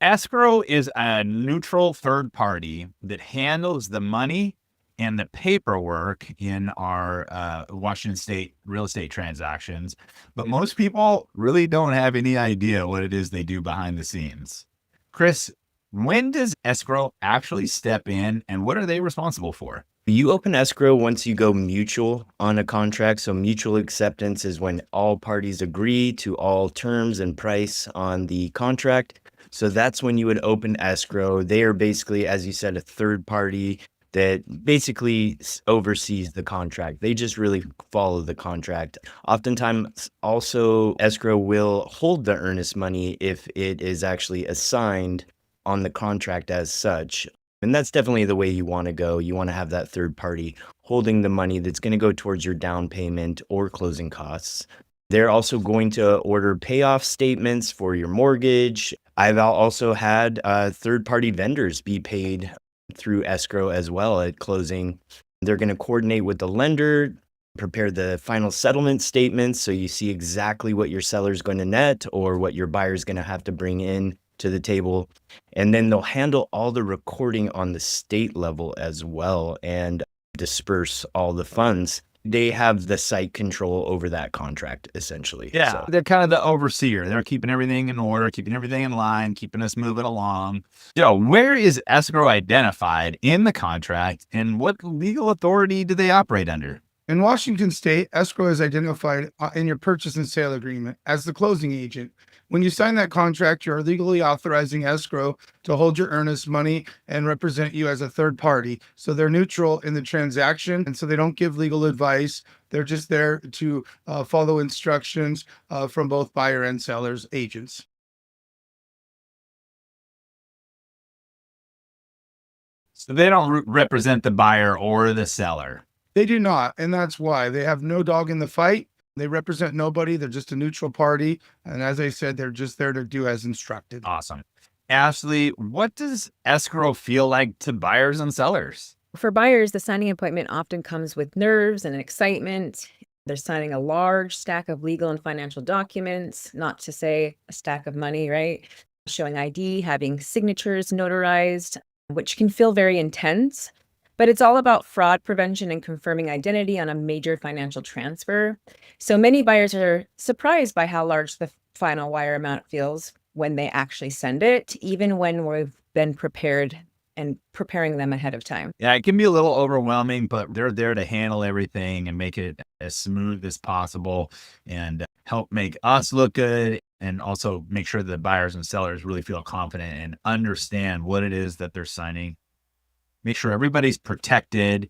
Escrow is a neutral third party that handles the money and the paperwork in our Washington State real estate transactions. But most people really don't have any idea what it is they do behind the scenes. Chris, when does escrow actually step in and what are they responsible for? You open escrow once you go mutual on a contract. So mutual acceptance is when all parties agree to all terms and price on the contract. So that's when you would open escrow. They are basically, as you said, a third party that basically oversees the contract. They just really follow the contract. Oftentimes, also, escrow will hold the earnest money if it is actually assigned on the contract as such. And that's definitely the way you want to go. You want to have that third party holding the money that's going to go towards your down payment or closing costs. They're also going to order payoff statements for your mortgage. I've also had third-party vendors be paid through escrow as well at closing. They're going to coordinate with the lender, prepare the final settlement statements so you see exactly what your seller's going to net or what your buyer's going to have to bring in to the table. And then they'll handle all the recording on the state level as well and disperse all the funds. They have the site control over that contract, essentially. Yeah, So they're kind of the overseer. They're keeping everything in order, keeping everything in line, keeping us moving along. Where is escrow identified in the contract and what legal authority do they operate under? In Washington State, escrow is identified in your purchase and sale agreement as the closing agent. When you sign that contract, you're legally authorizing escrow to hold your earnest money and represent you as a third party. So they're neutral in the transaction, and so they don't give legal advice. They're just there to follow instructions from both buyer and seller's agents. So they don't represent the buyer or the seller. They do not, and that's why they have no dog in the fight. They represent nobody. They're just a neutral party. And as I said, they're just there to do as instructed. Awesome. Ashley, what does escrow feel like to buyers and sellers? For buyers, the signing appointment often comes with nerves and excitement. They're signing a large stack of legal and financial documents, not to say a stack of money, right? Showing ID, having signatures notarized, which can feel very intense. But it's all about fraud prevention and confirming identity on a major financial transfer. So many buyers are surprised by how large the final wire amount feels when they actually send it, even when we've been prepared and preparing them ahead of time. Yeah, it can be a little overwhelming, but they're there to handle everything and make it as smooth as possible and help make us look good and also make sure that the buyers and sellers really feel confident and understand what it is that they're signing. Make sure everybody's protected.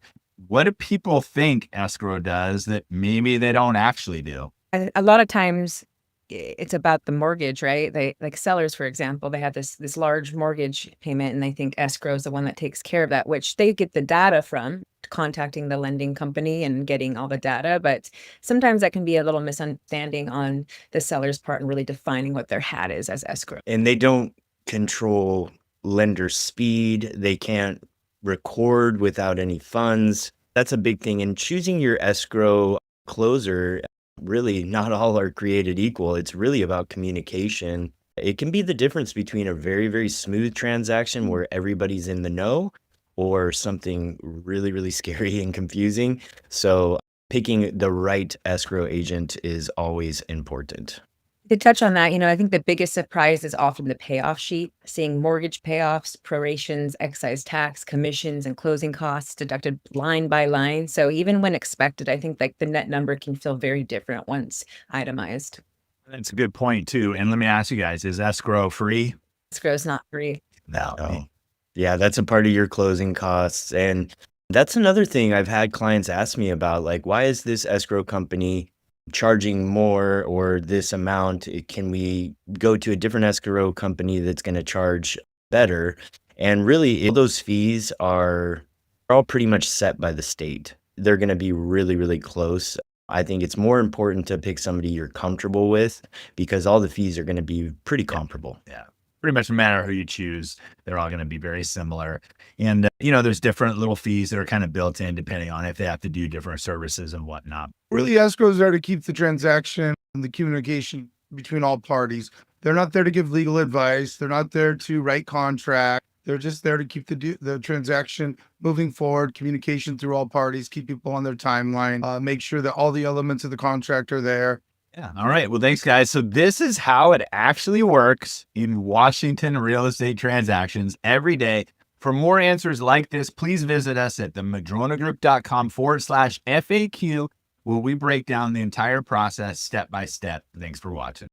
What do people think escrow does that maybe they don't actually do? A lot of times it's about the mortgage, right? They, like sellers, for example, they have this large mortgage payment and they think escrow is the one that takes care of that, which they get the data from contacting the lending company and getting all the data. But sometimes that can be a little misunderstanding on the seller's part and really defining what their hat is as escrow. and they don't control lender speed. They can't record without any funds. That's a big thing. And choosing your escrow closer, really not all are created equal. It's really about communication. It can be the difference between a very, very smooth transaction where everybody's in the know or something really, really scary and confusing. So picking the right escrow agent is always important. To touch on that, I think the biggest surprise is often the payoff sheet, seeing mortgage payoffs, prorations, excise tax, commissions, and closing costs deducted line by line. So even when expected, I think like the net number can feel very different once itemized. That's a good point too. And let me ask you guys, is escrow free? Escrow is not free. No. Yeah, that's a part of your closing costs. And that's another thing I've had clients ask me about, like, why is this escrow company charging more or this amount? Can we go to a different escrow company that's going to charge better? And really, those fees are all pretty much set by the state. They're going to be really, really close. I think it's more important to pick somebody you're comfortable with because all the fees are going to be pretty comparable. Yeah. Pretty much no matter who you choose, they're all going to be very similar. And, there's different little fees that are kind of built in depending on if they have to do different services and whatnot. Really, escrows are to keep the transaction and the communication between all parties. They're not there to give legal advice. They're not there to write contract. They're just there to keep the transaction moving forward, communication through all parties, keep people on their timeline, make sure that all the elements of the contract are there. Yeah. All right. Well, thanks, guys. So this is how it actually works in Washington real estate transactions every day. For more answers like this, please visit us at themadronagroup.com/FAQ, where we break down the entire process step by step. Thanks for watching.